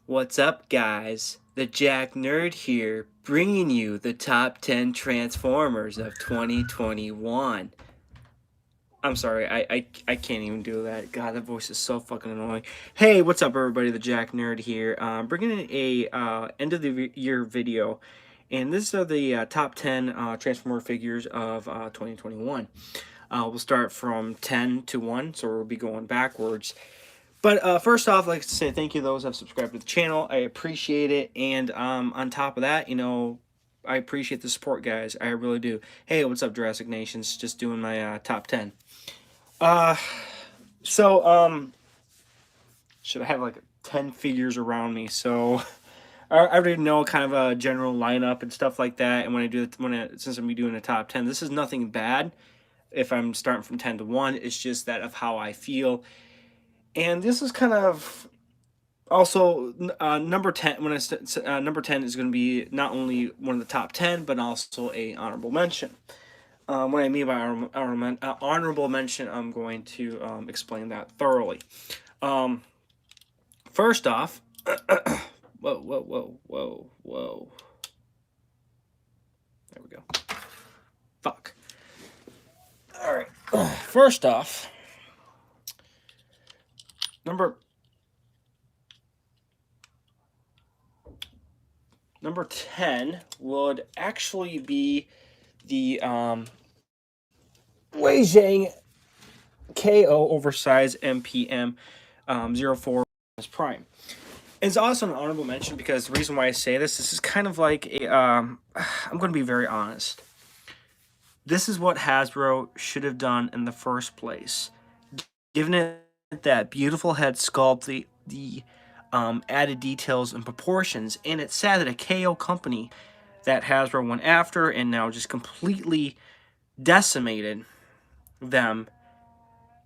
What's up, guys? The Jack Nerd here, bringing you the top 10 Transformers of 2021. I'm sorry, I can't even do that. God, that voice is so fucking annoying. Hey, what's up, everybody? The Jack Nerd here. Bringing in a end of the year video, and this are the top 10 Transformer figures of 2021. We'll start from 10 to 1, so we'll be going backwards. But first off, I'd like to say thank you to those who have subscribed to the channel. I appreciate it. And on top of that, I appreciate the support, guys. I really do. Hey, what's up, Jurassic Nations? Just doing my top 10. So should I have like 10 figures around me? So I already know kind of a general lineup and stuff like that. And since I'm doing a top 10, this is nothing bad. If I'm starting from 10 to 1, it's just that of how I feel. And this is kind of also number 10. Number 10 is going to be not only one of the top 10, but also a honorable mention. What I mean by honorable mention, I'm going to explain that thoroughly. First off, whoa. There we go. Fuck. All right. First off, Number 10 would actually be the Wei Zhang KO oversized MPM 04 Prime. It's also an honorable mention because the reason why I say this is kind of like a I'm going to be very honest. This is what Hasbro should have done in the first place. Given it that beautiful head sculpt, the added details and proportions, and it's sad that a KO company that Hasbro went after and now just completely decimated them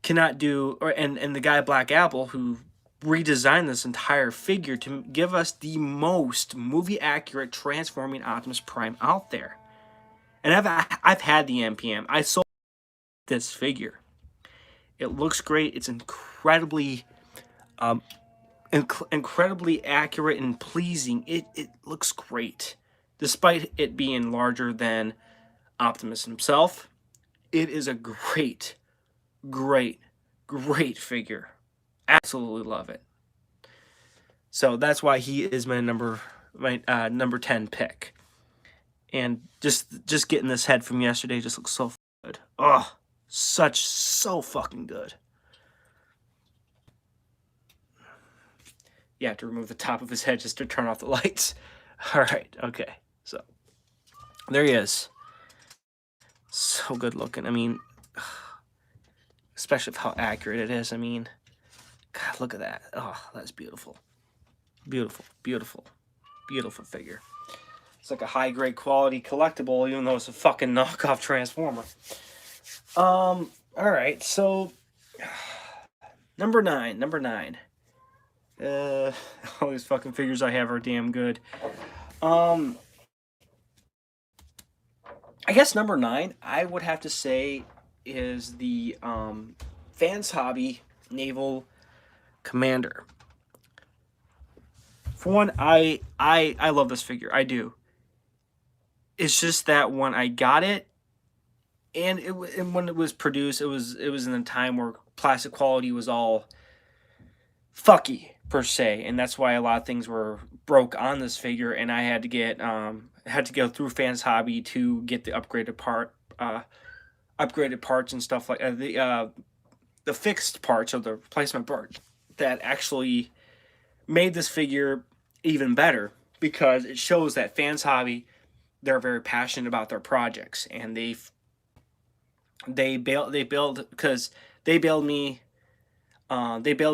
cannot do, and the guy Black Apple who redesigned this entire figure to give us the most movie accurate transforming Optimus Prime out there. And I've had the MPM. I sold this figure. It looks great. It's incredibly incredibly accurate and pleasing. It looks great. Despite it being larger than Optimus himself, it is a great figure. Absolutely love it. So that's why he is my number 10 pick. And just getting this head from yesterday just looks so good. Oh, so fucking good. You have to remove the top of his head just to turn off the lights. All right, okay. So there he is. So good looking. I mean, especially how accurate it is. I mean, God, look at that. Oh, that's beautiful. Beautiful figure. It's like a high-grade quality collectible, even though it's a fucking knockoff Transformer. All right, so number nine. All these fucking figures I have are damn good. I guess number 9, I would have to say, is the Fans Hobby Naval Commander. For one, I love this figure. I do. It's just that when I got it, and when it was produced, it was in a time where plastic quality was all fucky per se, and that's why a lot of things were broke on this figure, and I had to go through Fans Hobby to get the upgraded parts and stuff like the fixed parts or the replacement parts that actually made this figure even better, because it shows that Fans Hobby, they're very passionate about their projects, and they bailed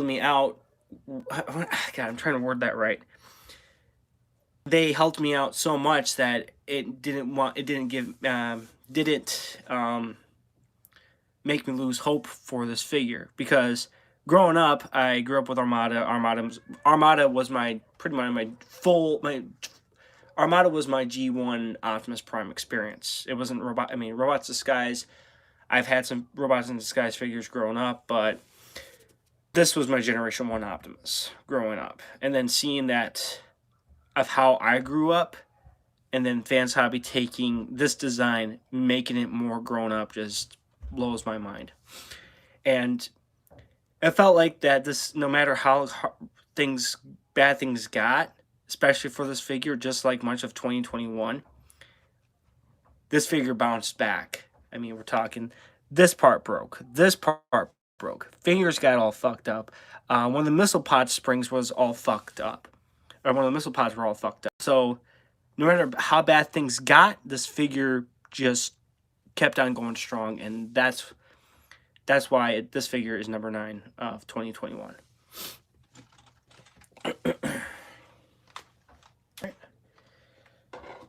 me out. God, I'm trying to word that right. They helped me out so much that it didn't make me lose hope for this figure, because growing up, I grew up with Armada. Armada was my Armada was my G1 Optimus Prime experience. It wasn't Robots Disguise. I've had some Robots in Disguise figures growing up, but this was my Generation 1 Optimus growing up. And then seeing that of how I grew up, and then Vans Hobby taking this design, making it more grown up, just blows my mind. And it felt like that this, no matter how bad things got, especially for this figure, just like much of 2021, this figure bounced back. I mean, we're talking this part broke, this part broke, fingers got all fucked up. One of the missile pod springs was all fucked up, or one of the missile pods were all fucked up. So no matter how bad things got, this figure just kept on going strong, and that's why this figure is number 9 of 2021.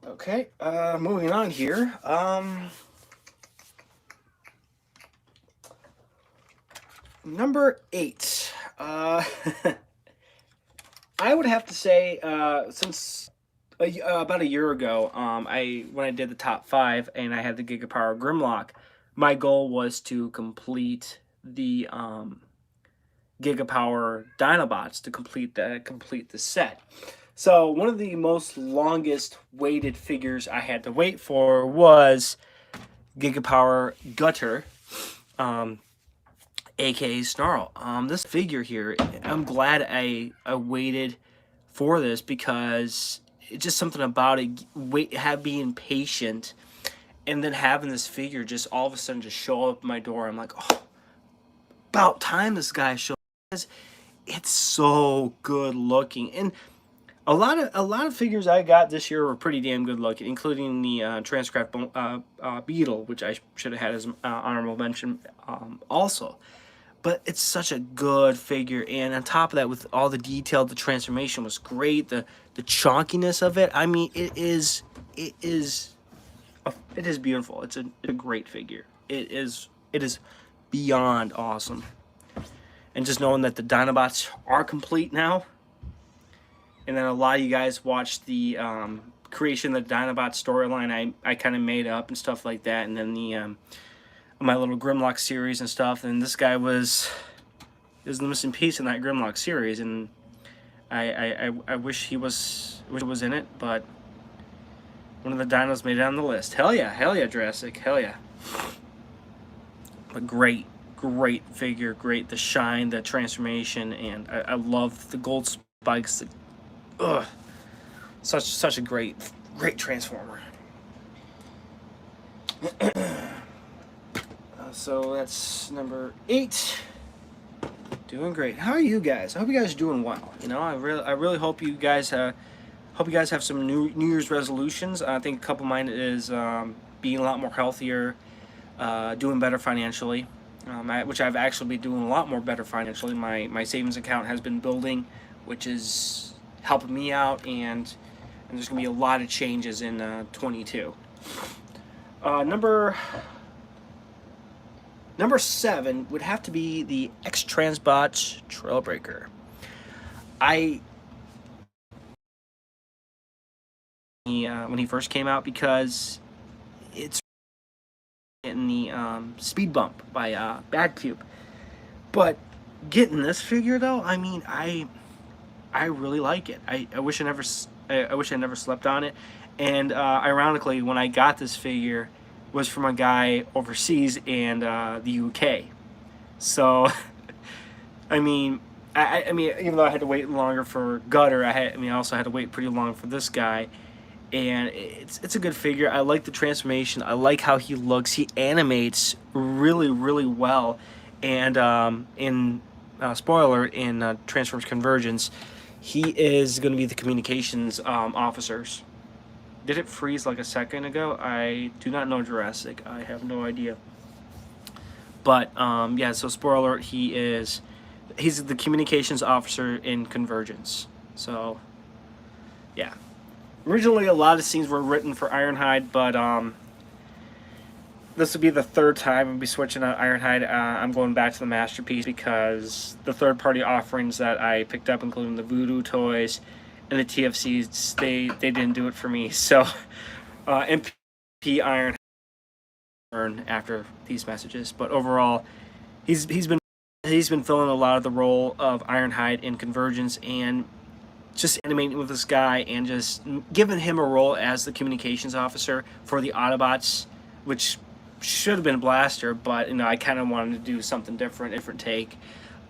Okay, moving on here. Number 8. I would have to say, since about a year ago, when I did the top 5 and I had the Gigapower Grimlock, my goal was to complete the Gigapower Dinobots, to complete the set. So one of the most longest waited figures I had to wait for was Gigapower Gutter, aka Snarl. This figure here, I'm glad I waited for this, because it's just something about it, being patient, and then having this figure just all of a sudden just show up at my door. I'm like, oh, about time this guy showed up. It's so good looking, and a lot of figures I got this year were pretty damn good looking, including the Transcraft Beetle, which I should have had as honorable mention also. But it's such a good figure, and on top of that, with all the detail, the transformation was great. The chonkiness of it, I mean, it is beautiful. It's a great figure. It is beyond awesome. And just knowing that the Dinobots are complete now, and then a lot of you guys watched the creation of the Dinobot storyline I kind of made up and stuff like that, and then the my little Grimlock series and stuff, and this guy is the missing piece in that Grimlock series, and I wish he was in it, but one of the dinos made it on the list. Hell yeah, Jurassic, hell yeah. But great figure, great, the shine, the transformation, and I love the gold spikes. Ugh, such a great transformer. So that's number 8. Doing great. How are you guys? I hope you guys are doing well. You know, I really hope you guys have some New Year's resolutions. I think a couple of mine is being a lot more healthier, doing better financially, which I've actually been doing a lot more better financially. My savings account has been building, which is helping me out, and there's gonna be a lot of changes in 22. Number 7 would have to be the X-Transbot Trailbreaker. When he first came out, because it's in the speed bump by Badcube. But getting this figure though, I mean, I really like it. I wish I never slept on it. And ironically, when I got this figure, was from a guy overseas in the UK. So, I mean, I mean, even though I had to wait longer for Gutter, I also had to wait pretty long for this guy. And it's a good figure. I like the transformation. I like how he looks. He animates really well. And in spoiler, in Transformers Convergence, he is going to be the communications officers. Did it freeze like a second ago? I do not know, Jurassic. I have no idea. But yeah, so spoiler alert, he's the communications officer in Convergence. So yeah. Originally a lot of scenes were written for Ironhide, but this will be the 3rd time I'll be switching out Ironhide. I'm going back to the Masterpiece, because the third-party offerings that I picked up, including the Voodoo toys and the TFCs, they didn't do it for me. So MP Iron after these messages, but overall he's been he's been filling a lot of the role of Ironhide in Convergence, and just animating with this guy and just giving him a role as the communications officer for the Autobots, which should have been Blaster, but I kind of wanted to do something different take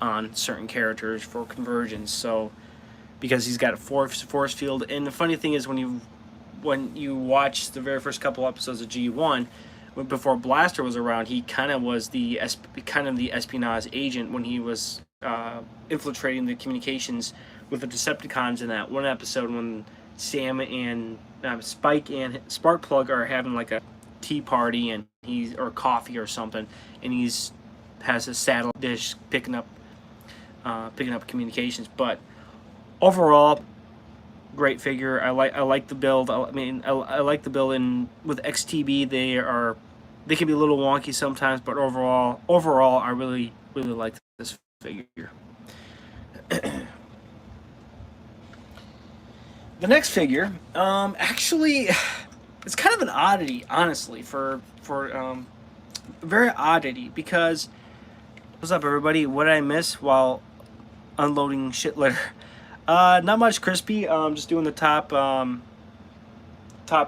on certain characters for Convergence. So because he's got a force field, and the funny thing is when you watch the very first couple episodes of G1, before Blaster was around, he kind of was the espionage agent when he was infiltrating the communications with the Decepticons in that one episode when Sam and Spike and Sparkplug are having like a tea party and or coffee or something, and has a satellite dish picking up communications. But overall, great figure. I like the build. I like the build. And with XTB, they can be a little wonky sometimes, but overall, I really like this figure. The next figure, actually, it's kind of an oddity, honestly, for very oddity, because what's up, everybody? What did I miss while unloading shit litter? Not much, Crispy. Just doing the top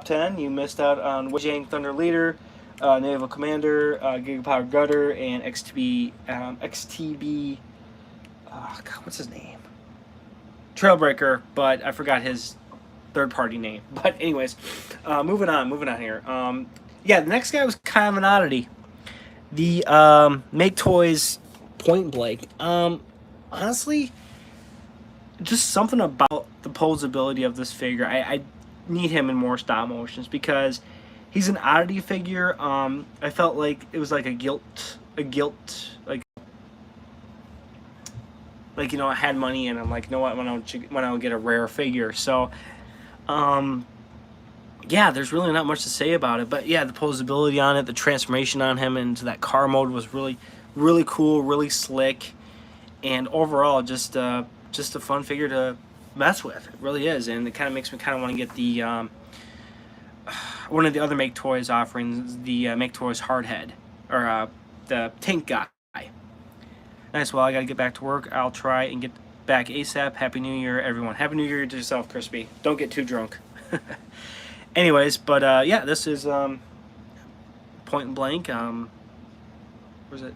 10. You missed out on Wajang Thunder Leader, Naval Commander, Gigapower Gutter, and XTB. Oh God, what's his name? Trailbreaker, but I forgot his third-party name. But anyways, moving on here. Yeah, the next guy was kind of an oddity. The Make Toys Point Blank. Honestly, just something about the posability of this figure. I need him in more stop motions because he's an oddity figure. I felt like it was like a guilt I had money and I'm like, you know what, when I'll get a rare figure. So yeah, there's really not much to say about it, but yeah, the posability on it, the transformation on him into that car mode was really cool, really slick, and overall just a fun figure to mess with. It really is, and it kind of makes me kind of want to get the one of the other Make Toys offerings, the Make Toys Hardhead, or the tank guy. Nice. Well, I gotta get back to work. I'll try and get back ASAP. Happy New Year, everyone. Happy New Year to yourself, Crispy. Don't get too drunk. Anyways, but yeah, this is Point Blank. Where's it?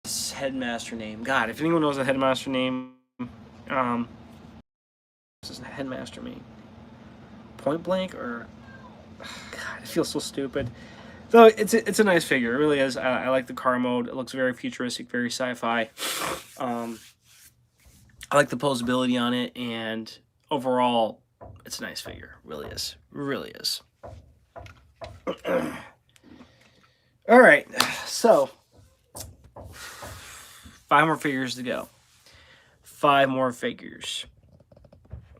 This headmaster name. God, if anyone knows the headmaster name, what's his headmaster name? Point Blank, or God, it feels so stupid. So it's a nice figure. It really is. I like the car mode. It looks very futuristic, very sci-fi. I like the posability on it, and overall, it's a nice figure. Really is. Really is. All right. So 5 more figures to go. 5 more figures.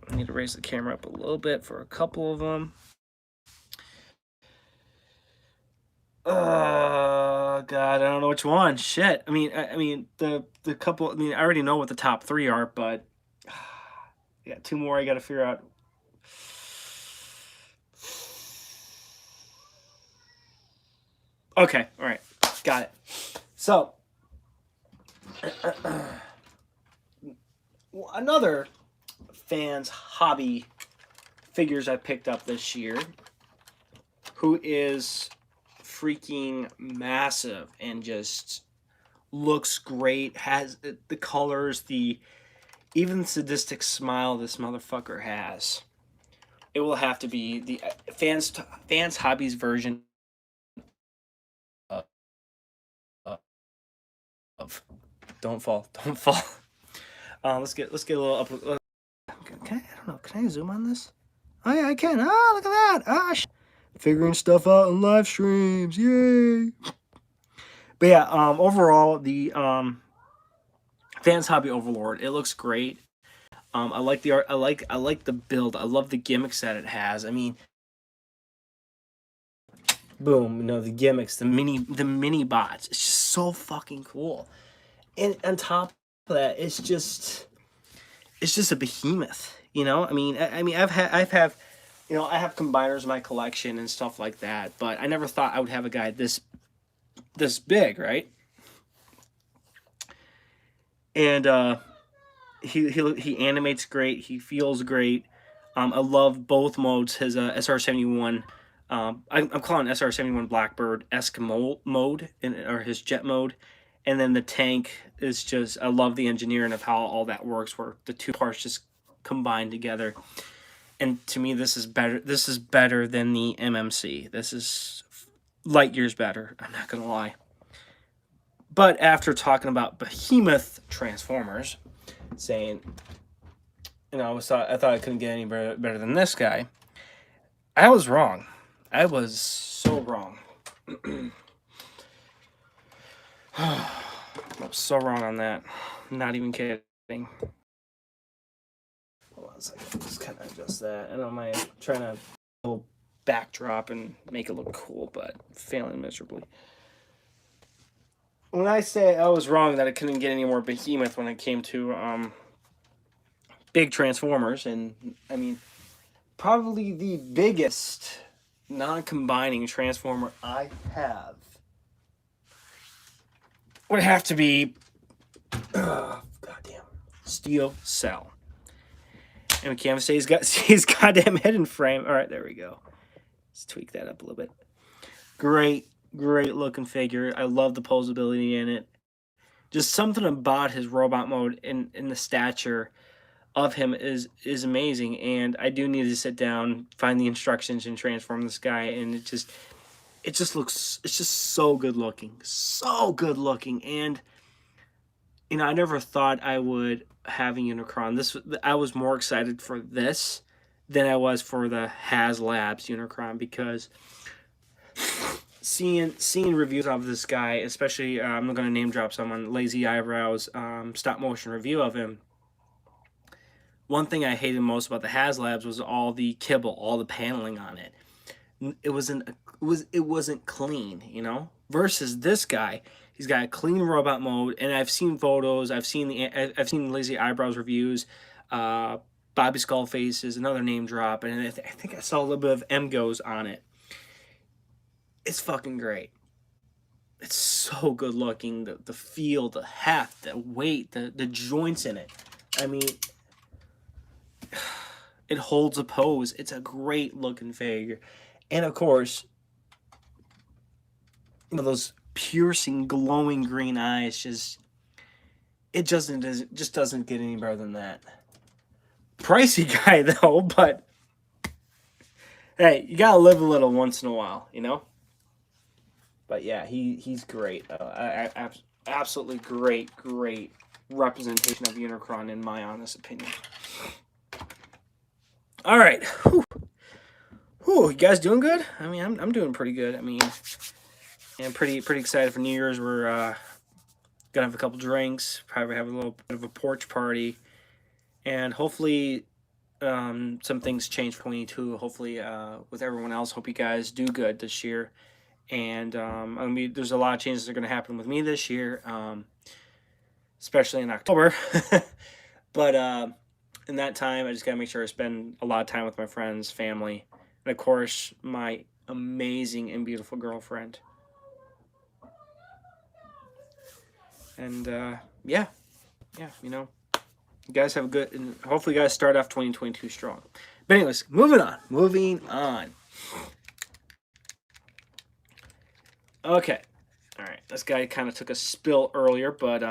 I need to raise the camera up a little bit for a couple of them. God, I don't know which one. Shit. I mean, the couple. I mean, I already know what the top 3 are, but yeah, 2 more. I got to figure out. Okay, all right, got it. So, another Fans Hobby figures I picked up this year, who is freaking massive and just looks great, has the colors, the even sadistic smile this motherfucker has. It will have to be the Fans Hobbies version of Don't Fall. Let's get a little up. Can I zoom on this? Oh yeah, I can. Oh, look at that. Figuring stuff out in live streams. Yay. But yeah, overall, the Fans Hobby Overlord, it looks great. I like the art. I like the build. I love the gimmicks that it has. I mean, boom, the gimmicks, the mini bots. It's just so fucking cool. And on top of that, it's just a behemoth. I mean, I have combiners in my collection and stuff like that, but I never thought I would have a guy this big, right? And he animates great. He feels great. I love both modes. His SR-71. I'm calling SR-71 Blackbird esque mode or his jet mode, and then the tank is just, I love the engineering of how all that works, where the two parts just combine together. And to me, this is better. This is better than the MMC. This is light years better. I'm not gonna lie. But after talking about behemoth Transformers, saying, I thought I couldn't get any better than this guy. I was wrong. I was so wrong. I was so wrong on that. Not even kidding. Hold on a second. Just kind of adjust that. I know I'm trying to little backdrop and make it look cool, but failing miserably. When I say I was wrong that I couldn't get any more behemoth when it came to big Transformers, and I mean, probably the biggest non-combining Transformer I have would have to be, goddamn, Steel Cell. And we can't say he's got his goddamn head in frame. All right, there we go. Let's tweak that up a little bit. Great looking figure. I love the posability in it. Just something about his robot mode and the stature of him is amazing. And I do need to sit down, find the instructions, and transform this guy. And it just looks, it's just so good looking, And I never thought I would have a Unicron. I was more excited for this than I was for the HasLabs Unicron, because seeing reviews of this guy, especially I'm going to name drop someone, Lazy Eyebrows stop motion review of him. One thing I hated most about the HasLabs was all the kibble, all the paneling on it. It wasn't clean, Versus this guy, he's got a clean robot mode, and I've seen photos, I've seen Lazy Eyebrows reviews, Bobby Skullface is another name drop, and I think I saw a little bit of MGOs on it. It's fucking great. It's so good looking. The feel, the heft, the weight, the joints in it. I mean, it holds a pose. It's a great looking figure. And of course, those piercing, glowing green eyes, it just doesn't get any better than that. Pricey guy though, but hey, you gotta live a little once in a while, But yeah, he's great. Absolutely great representation of Unicron, in my honest opinion. All right, you guys doing good? I mean, I'm doing pretty good. I mean, I'm pretty excited for New Year's. We're gonna have a couple drinks, probably have a little bit of a porch party, and hopefully some things change for 2022. Hopefully with everyone else. Hope you guys do good this year. And there's a lot of changes that are going to happen with me this year, especially in October. But in that time, I just got to make sure I spend a lot of time with my friends, family, and of course, my amazing and beautiful girlfriend. And yeah, you guys have a good, and hopefully you guys start off 2022 strong. But anyways, moving on. Okay. All right. This guy kind of took a spill earlier, but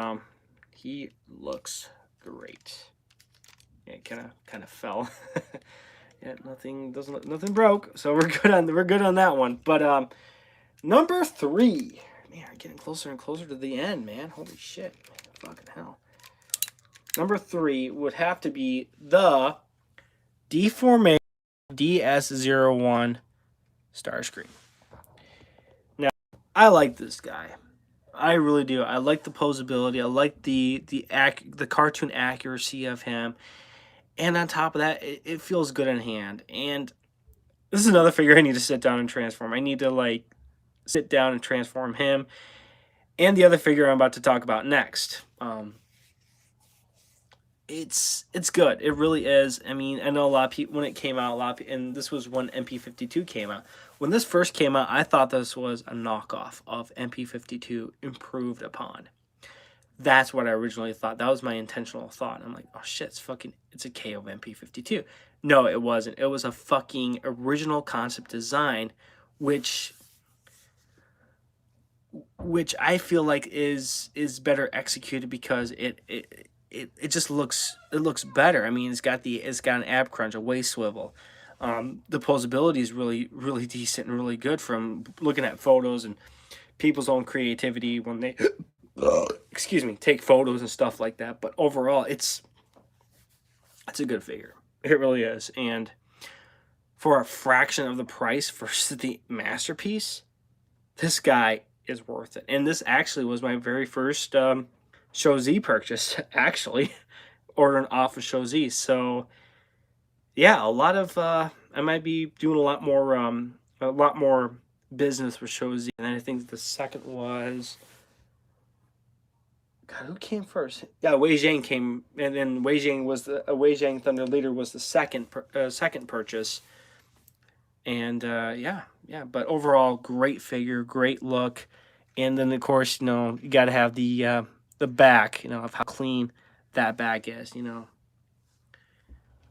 he looks great. Yeah, kind of fell. Yeah, nothing broke, so we're good on that one. But number 3. Man, we're getting closer and closer to the end, man. Holy shit. Fucking hell. Number 3 would have to be the Deformation DS01 Starscream. I like this guy. I really do. I like the posability. I like the cartoon accuracy of him. And on top of that, it feels good in hand. And this is another figure I need to sit down and transform. I need to sit down and transform him and the other figure I'm about to talk about next. It's good. It really is. I mean, I know a lot of people, when it came out, and this was when MP52 came out. When this first came out, I thought this was a knockoff of MP52 improved upon. That's what I originally thought. That was my intentional thought. I'm like, oh shit, it's a KO MP52. No, it wasn't. It was a fucking original concept design, which I feel like is better executed because it just looks better. I mean, it's got an ab crunch, a waist swivel. The posability is really decent and really good from looking at photos and people's own creativity when they excuse me, take photos and stuff like that. But overall, it's a good figure. It really is. And for a fraction of the price versus the Masterpiece, this guy is worth it. And this actually was my very first Show Z purchase, actually, ordering off of Show Z. So yeah, a lot of I might be doing a lot more business with Show Z. And then I think the second was, God, who came first? Yeah, Wei Zhang came, and then Wei Zhang Thunder Leader was the second purchase. And yeah. But overall, great figure, great look, and then of course, you got to have the back, of how clean that back is,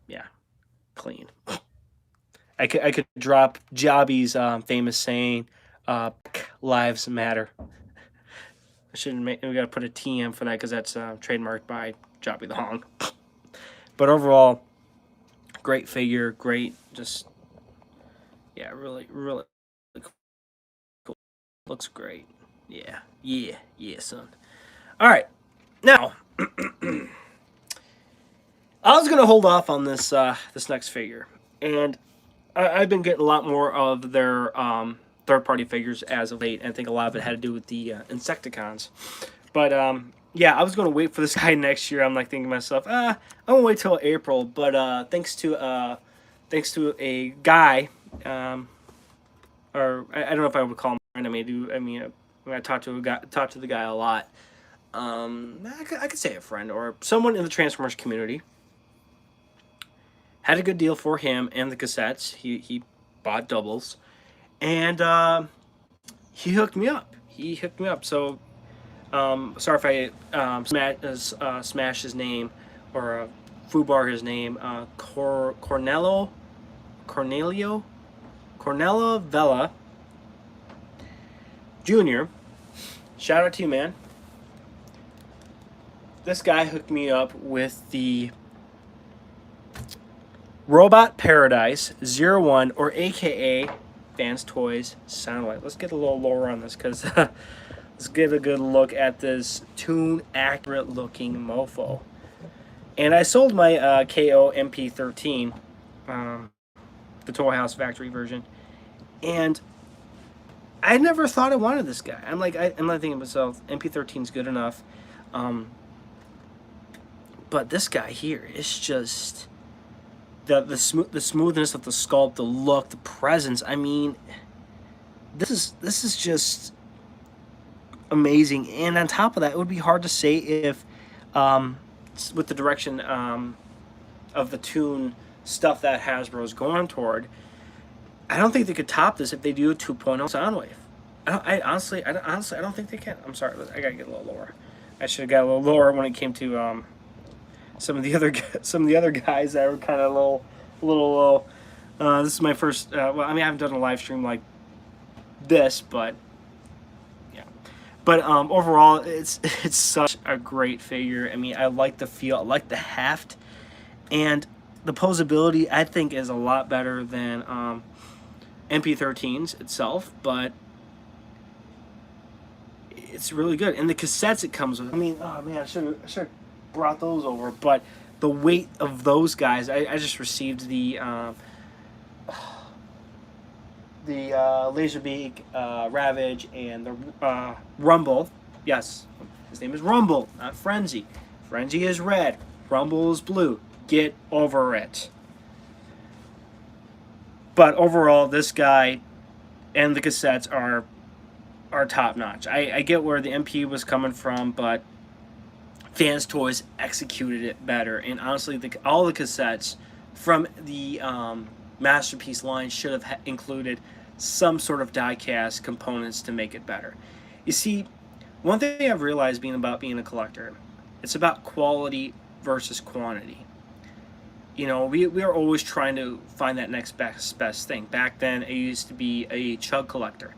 yeah, clean. I could drop Jobby's famous saying, "Lives matter." I shouldn't make. We gotta put a TM for that because that's trademarked by Jobby the Hong. But overall, great figure, great, just yeah, really cool. Looks great. Yeah, son. All right, now I was gonna hold off on this this next figure, and I've been getting a lot more of their third-party figures as of late. And I think a lot of it had to do with the Insecticons. But yeah, I was going to wait for this guy next year. I'm like thinking to myself, I'm going to wait till April. But thanks to a guy, or I don't know if I would call him a friend. I talk to the guy a lot. I could say a friend or someone in the Transformers community. Had a good deal for him and the cassettes. He bought doubles. And he hooked me up. So, sorry if I smash his name or foobar his name. Cornelio Vela Jr. Shout out to you, man. This guy hooked me up with the Robot Paradise 01, or AKA Fans Toys Soundwave. Let's get a little lower on this because let's get a good look at this tune accurate looking mofo. And I sold my KO MP13, the Toy House Factory version, and I never thought I wanted this guy. I'm not thinking to myself, MP13 is good enough, but this guy here is just the smoothness of the sculpt, the look, the presence. I mean, this is just amazing. And on top of that, it would be hard to say if with the direction of the tune stuff that Hasbro's going toward, I don't think they could top this if they do a 2.0 Soundwave. I honestly don't think they can. I'm sorry, I gotta get a little lower. I should have got a little lower when it came to some of the other guys that were kind of a little low. This is my first. Well, I haven't done a live stream like this, but yeah. But overall, it's such a great figure. I like the feel. I like the heft, and the posability. I think is a lot better than MP13's itself, but it's really good. And the cassettes it comes with. Oh man, I should have brought those over, but the weight of those guys. I just received the Laserbeak, Ravage, and the Rumble. Yes, his name is Rumble, not Frenzy. Frenzy is red. Rumble is blue. Get over it. But overall, this guy and the cassettes are top notch. I get where the MP was coming from, but Fans Toys executed it better. And honestly, all the cassettes from the Masterpiece line should have included some sort of die-cast components to make it better. You see, One thing I've realized being a collector, it's about quality versus quantity. You know, we are always trying to find that next best thing. Back then, I used to be a chug collector.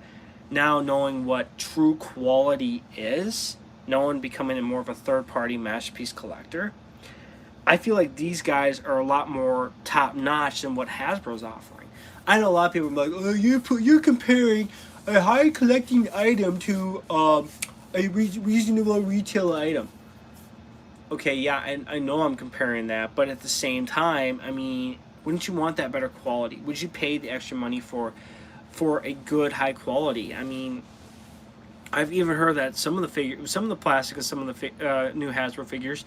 Now, knowing what true quality is, knowing becoming more of a third party masterpiece collector, I feel like these guys are a lot more top notch than what Hasbro's offering. I know a lot of people are like, "Oh, you're comparing a high collecting item to a reasonable retail item." Okay, yeah, I know I'm comparing that, but at the same time, I mean, wouldn't you want that better quality? Would you pay the extra money for a good high quality? I mean, I've even heard that some of the plastic and some of the new Hasbro figures,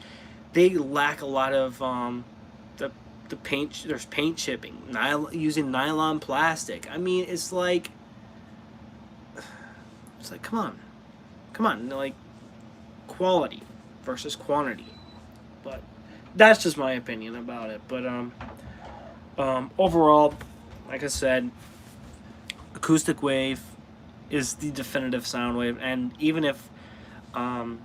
they lack a lot of the the paint. There's paint chipping, using nylon plastic. I mean, it's like come on, like quality versus quantity. But that's just my opinion about it. But overall, like I said, acoustic wave is the definitive sound wave, and um,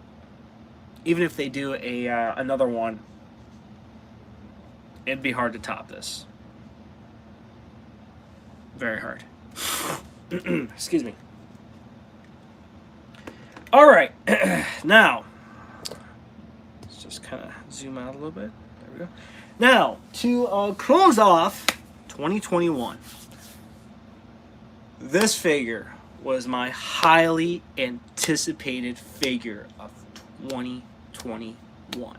even if they do a another one, it'd be hard to top this. Very hard. Excuse me. All right, now let's just kind of zoom out a little bit. There we go. Now to close off 2021, this figure was my highly anticipated figure of 2021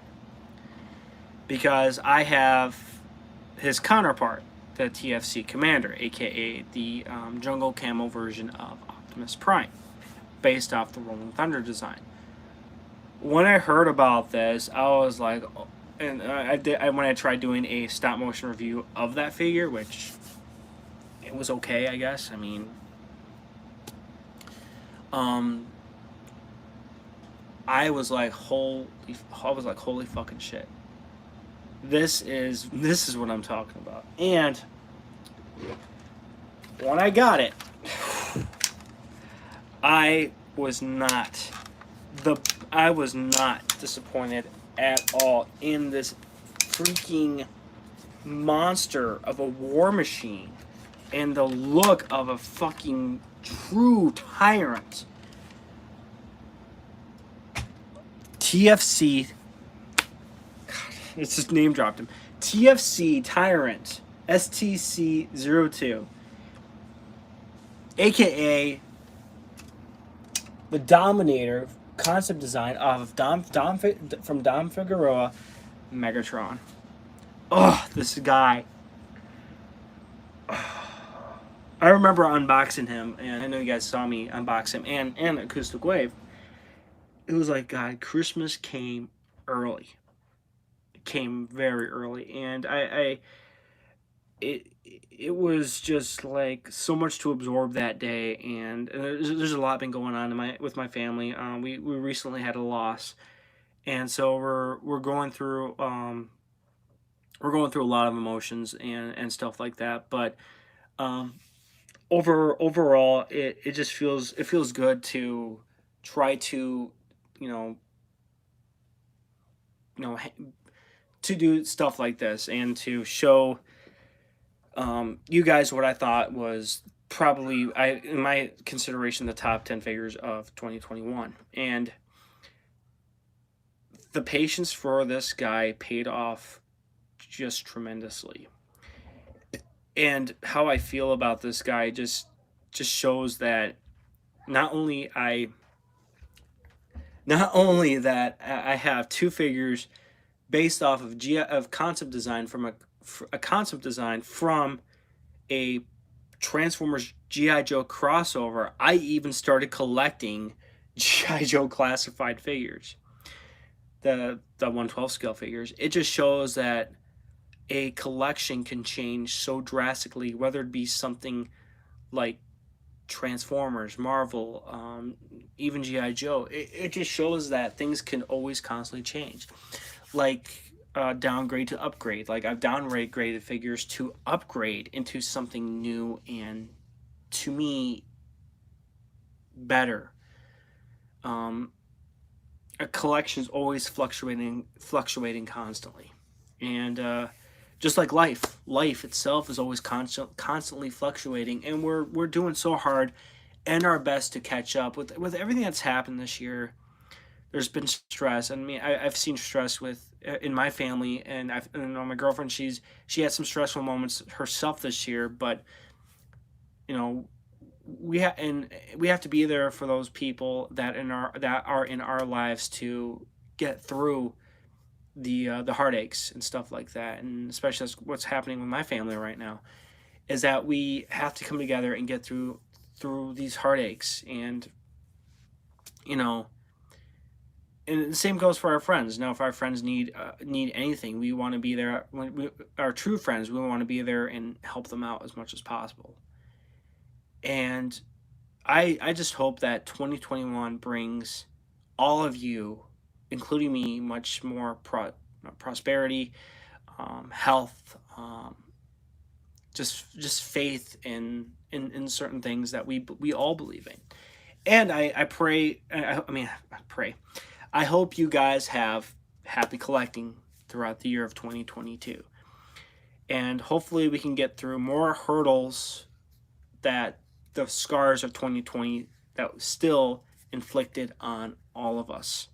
because I have his counterpart, the TFC Commander, aka the jungle camo version of Optimus Prime, based off the Rolling Thunder design. When I heard about this, I was like, oh, and when I tried doing a stop motion review of that figure, which it was okay, I guess. I mean, um, I was like, holy fucking shit. This is what I'm talking about. And when I got it, I was not disappointed at all in this freaking monster of a war machine and the look of a fucking true tyrant. TFC, God, it's just name dropped him. TFC Tyrant STC02, aka the Dominator concept design of from Dom Figueroa, Megatron. Oh, this guy. I remember unboxing him, and I know you guys saw me unbox him and Acoustic Wave. It was like, God, Christmas came early. It came very early, and it was just like so much to absorb that day, and there's a lot been going on with my family. We recently had a loss, and so we're going through a lot of emotions and stuff like that. But um, overall, it just feels good to try to you know to do stuff like this and to show you guys what I thought was probably in my consideration the top 10 figures of 2021. And the patience for this guy paid off just tremendously. And how I feel about this guy just shows that not only that I have two figures based off of concept design from a concept design from a Transformers G.I. Joe crossover. I even started collecting G.I. Joe classified figures, the 112 scale figures. It just shows that a collection can change so drastically, whether it be something like Transformers, Marvel, even G.I. Joe. It just shows that things can always constantly change. Like downgrade to upgrade. Like I've downgraded figures to upgrade into something new and, to me, better. a collection is always fluctuating constantly, and just like life itself is always constantly fluctuating, and we're doing so hard and our best to catch up with everything that's happened this year. There's been stress. I mean, I've seen stress with in my family, and my girlfriend. She had some stressful moments herself this year, but you know we have to be there for those people that are in our lives to get through the heartaches and stuff like that, and especially that's what's happening with my family right now. Is that we have to come together and get through these heartaches, and you know and the same goes for our friends. Now, if our friends need anything, we want to be there. When our true friends, we want to be there and help them out as much as possible. And I just hope that 2021 brings all of you, including me, much more prosperity, health, just faith in certain things that we all believe in. And I pray. I mean, I pray. I hope you guys have happy collecting throughout the year of 2022. And hopefully we can get through more hurdles that the scars of 2020 that was still inflicted on all of us.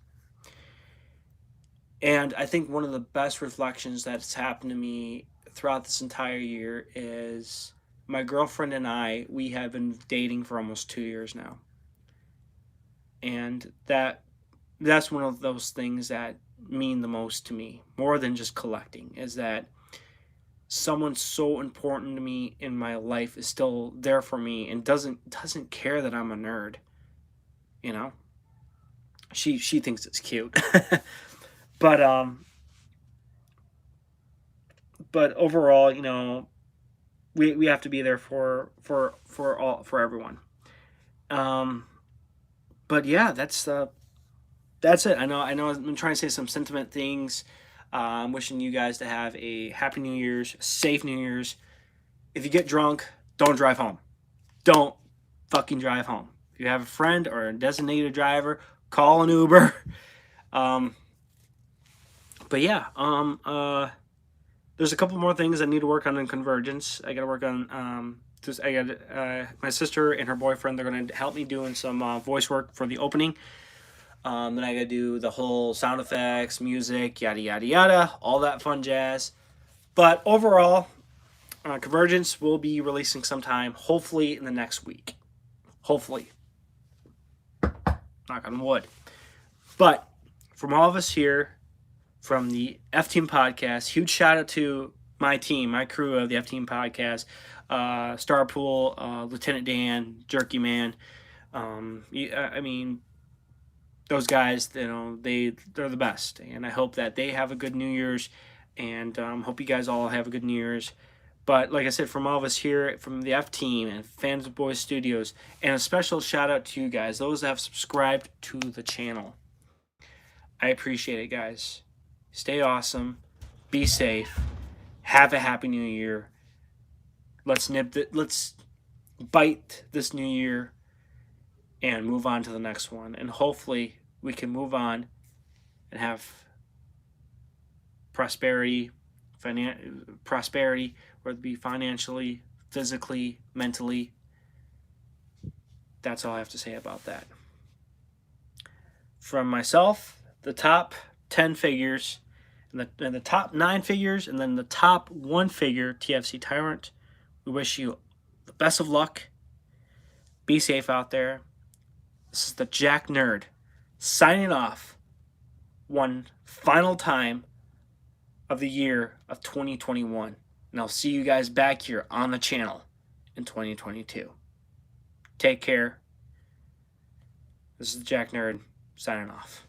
And I think one of the best reflections that's happened to me throughout this entire year is my girlfriend and we have been dating for almost 2 years now. And that's one of those things that mean the most to me, more than just collecting, is that someone so important to me in my life is still there for me and doesn't care that I'm a nerd. You know, she thinks it's cute, but but overall, we have to be there for everyone. But yeah, that's it. I know. I've been trying to say some sentiment things. I'm wishing you guys to have a happy New Year's, safe New Year's. If you get drunk, don't drive home. Don't fucking drive home. If you have a friend or a designated driver, call an Uber. Um, but yeah, there's a couple more things I need to work on in Convergence. I got to work on I got my sister and her boyfriend. They're gonna help me doing some voice work for the opening. Then I gotta do the whole sound effects, music, yada yada yada, all that fun jazz. But overall, Convergence will be releasing sometime, hopefully in the next week. Hopefully, knock on wood. But from all of us here, from the F Team Podcast, huge shout out to my team, my crew of the F Team Podcast, Starpool, Lieutenant Dan, Jerky Man. I mean, those guys, they're the best, and I hope that they have a good New Year's, and hope you guys all have a good New Year's. But like I said, from all of us here, from the F Team and Fans of Boys Studios, and a special shout out to you guys, those that have subscribed to the channel. I appreciate it, guys. Stay awesome, be safe, have a happy New Year. Let's bite this New Year and move on to the next one, and hopefully we can move on and have prosperity, whether it be financially, physically, mentally. That's all I have to say about that. From myself, the top 10 figures, and the top 9 figures, and then the top 1 figure, TFC Tyrant, we wish you the best of luck. Be safe out there. This is the Jack Nerd signing off one final time of the year of 2021. And I'll see you guys back here on the channel in 2022. Take care. This is the Jack Nerd signing off.